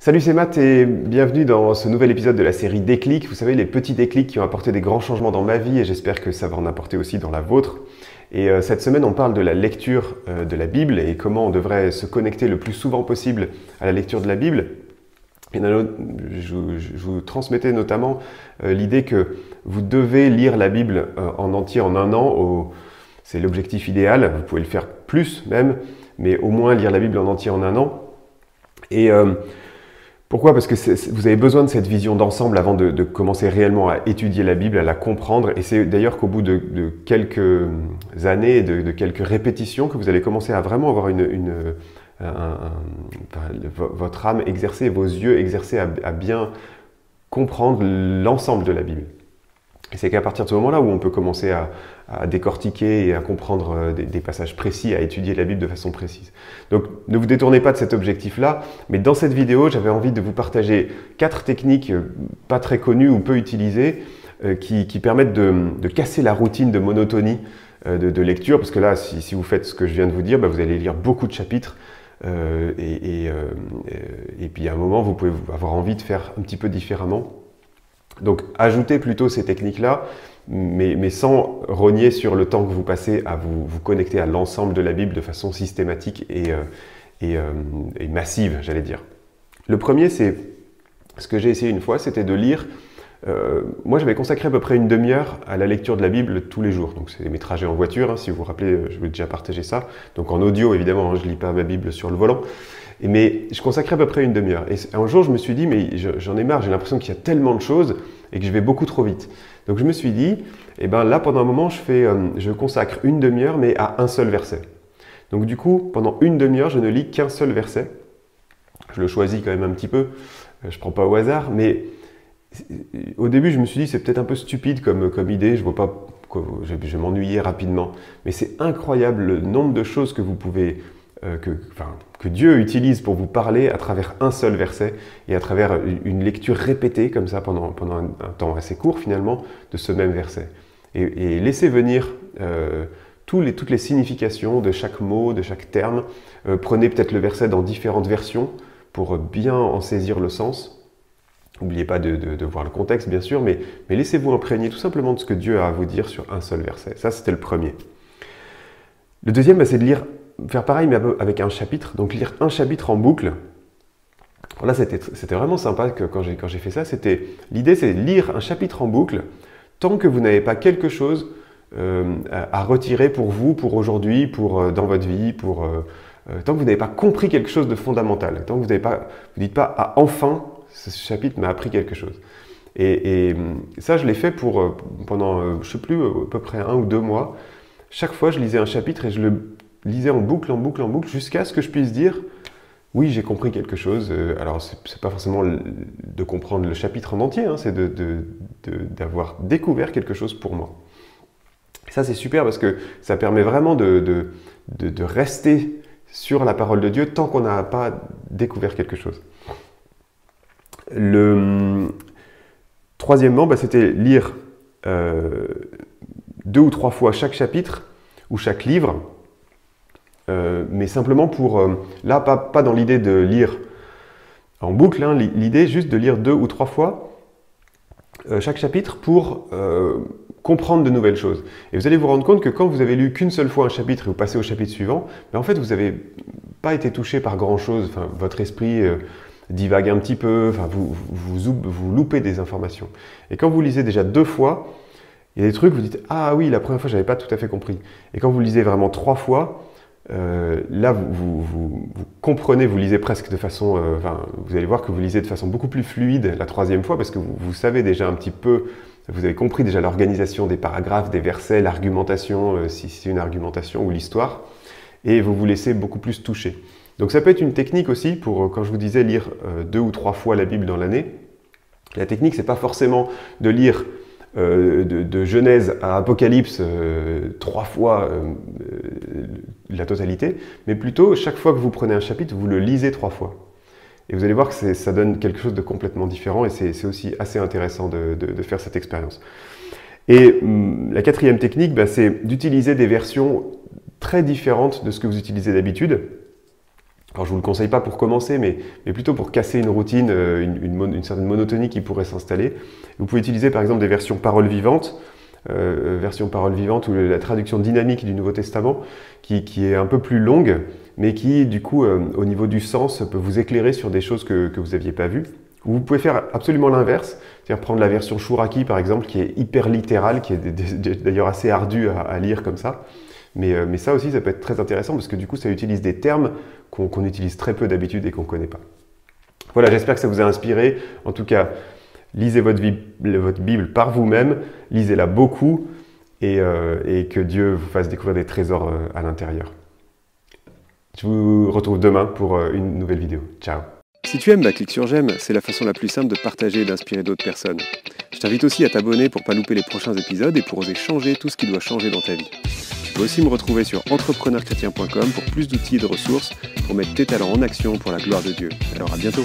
Salut, c'est Matt et bienvenue dans ce nouvel épisode de la série Déclic. Vous savez, les petits déclics qui ont apporté des grands changements dans ma vie et j'espère que ça va en apporter aussi dans la vôtre. Et cette semaine, on parle de la lecture de la Bible et comment on devrait se connecter le plus souvent possible à la lecture de la Bible. Et je vous transmettais notamment l'idée que vous devez lire la Bible en entier en un an. C'est l'objectif idéal, vous pouvez le faire plus même, mais au moins lire la Bible en entier en un an. Et pourquoi? Parce que vous avez besoin de cette vision d'ensemble avant de commencer réellement à étudier la Bible, à la comprendre. Et c'est d'ailleurs qu'au bout de quelques années, de quelques répétitions, que vous allez commencer à vraiment avoir votre âme exercée, vos yeux exercés à bien comprendre l'ensemble de la Bible. Et c'est qu'à partir de ce moment-là où on peut commencer à décortiquer et à comprendre des passages précis, à étudier la Bible de façon précise. Donc ne vous détournez pas de cet objectif-là, mais dans cette vidéo, j'avais envie de vous partager 4 techniques pas très connues ou peu utilisées qui permettent de casser la routine de monotonie de lecture, parce que là, si vous faites ce que je viens de vous dire, vous allez lire beaucoup de chapitres et puis à un moment, vous pouvez avoir envie de faire un petit peu différemment. Donc, ajoutez plutôt ces techniques-là, mais sans rogner sur le temps que vous passez à vous connecter à l'ensemble de la Bible de façon systématique et massive, j'allais dire. Le premier, c'est ce que j'ai essayé une fois, c'était de lire. Moi, j'avais consacré à peu près une demi-heure à la lecture de la Bible tous les jours. Donc, c'est mes trajets en voiture, hein, si vous vous rappelez, je vous ai déjà partagé ça. Donc, en audio, évidemment, hein, je ne lis pas ma Bible sur le volant. Mais je consacrais à peu près une demi-heure. Et un jour, je me suis dit, mais j'en ai marre, j'ai l'impression qu'il y a tellement de choses et que je vais beaucoup trop vite. Donc je me suis dit, eh ben là, pendant un moment, je consacre une demi-heure, mais à un seul verset. Donc du coup, pendant une demi-heure, je ne lis qu'un seul verset. Je le choisis quand même un petit peu, je ne prends pas au hasard, mais au début, je me suis dit, c'est peut-être un peu stupide comme idée, je vais m'ennuyer rapidement. Mais c'est incroyable le nombre de choses que vous pouvez... que Dieu utilise pour vous parler à travers un seul verset et à travers une lecture répétée comme ça pendant un temps assez court finalement de ce même verset. Et laissez venir toutes les significations de chaque mot, de chaque terme. Prenez peut-être le verset dans différentes versions pour bien en saisir le sens. N'oubliez pas de voir le contexte bien sûr, mais laissez-vous imprégner tout simplement de ce que Dieu a à vous dire sur un seul verset. Ça, c'était le premier. Le deuxième, c'est de faire pareil mais avec un chapitre, donc lire un chapitre en boucle. Là c'était vraiment sympa quand j'ai fait ça. L'idée c'est de lire un chapitre en boucle tant que vous n'avez pas quelque chose à retirer pour vous, pour aujourd'hui, dans votre vie, tant que vous n'avez pas compris quelque chose de fondamental, tant que vous dites pas ah, enfin ce chapitre m'a appris quelque chose. Et ça je l'ai fait pendant je sais plus à peu près 1 ou 2 mois. Chaque fois je lisais un chapitre et je le lisais en boucle, jusqu'à ce que je puisse dire oui, j'ai compris quelque chose. Alors, c'est pas forcément de comprendre le chapitre en entier, hein, c'est d'avoir découvert quelque chose pour moi. Et ça, c'est super parce que ça permet vraiment de rester sur la parole de Dieu tant qu'on n'a pas découvert quelque chose. Troisièmement, c'était lire 2 ou 3 fois chaque chapitre ou chaque livre. Mais simplement là, pas dans l'idée de lire en boucle, hein, l'idée juste de lire 2 ou 3 fois chaque chapitre pour comprendre de nouvelles choses. Et vous allez vous rendre compte que quand vous avez lu qu'une seule fois un chapitre et vous passez au chapitre suivant, en fait vous n'avez pas été touché par grand chose, votre esprit divague un petit peu, vous loupez des informations. Et quand vous lisez déjà 2 fois, il y a des trucs, vous dites ah oui, la première fois je n'avais pas tout à fait compris. Et quand vous lisez vraiment 3 fois, là, vous comprenez, vous lisez presque de façon... vous allez voir que vous lisez de façon beaucoup plus fluide la 3e fois parce que vous savez déjà un petit peu, vous avez compris déjà l'organisation des paragraphes, des versets, l'argumentation, si c'est une argumentation ou l'histoire, et vous vous laissez beaucoup plus toucher. Donc ça peut être une technique aussi pour, quand je vous disais, lire 2 ou 3 fois la Bible dans l'année. La technique, c'est pas forcément de lire de Genèse à Apocalypse 3 fois la totalité, mais plutôt chaque fois que vous prenez un chapitre, vous le lisez 3 fois. Et vous allez voir que ça donne quelque chose de complètement différent et c'est aussi assez intéressant de faire cette expérience. Et la 4e technique, c'est d'utiliser des versions très différentes de ce que vous utilisez d'habitude. Alors je ne vous le conseille pas pour commencer, mais plutôt pour casser une routine, une certaine monotonie qui pourrait s'installer. Vous pouvez utiliser par exemple des versions paroles vivantes, ou la traduction dynamique du Nouveau Testament, qui est un peu plus longue, mais qui du coup, au niveau du sens, peut vous éclairer sur des choses que vous n'aviez pas vues. Ou vous pouvez faire absolument l'inverse, c'est-à-dire prendre la version Chouraki par exemple, qui est hyper littérale, qui est d'ailleurs assez ardue à lire comme ça. Mais ça aussi, ça peut être très intéressant parce que du coup, ça utilise des termes qu'on utilise très peu d'habitude et qu'on ne connaît pas. Voilà, j'espère que ça vous a inspiré. En tout cas, lisez votre Bible par vous-même, lisez-la beaucoup et que Dieu vous fasse découvrir des trésors à l'intérieur. Je vous retrouve demain pour une nouvelle vidéo. Ciao! Si tu aimes, clique sur j'aime, c'est la façon la plus simple de partager et d'inspirer d'autres personnes. Je t'invite aussi à t'abonner pour ne pas louper les prochains épisodes et pour oser changer tout ce qui doit changer dans ta vie. Tu peux aussi me retrouver sur entrepreneurchrétien.com pour plus d'outils et de ressources pour mettre tes talents en action pour la gloire de Dieu. Alors à bientôt!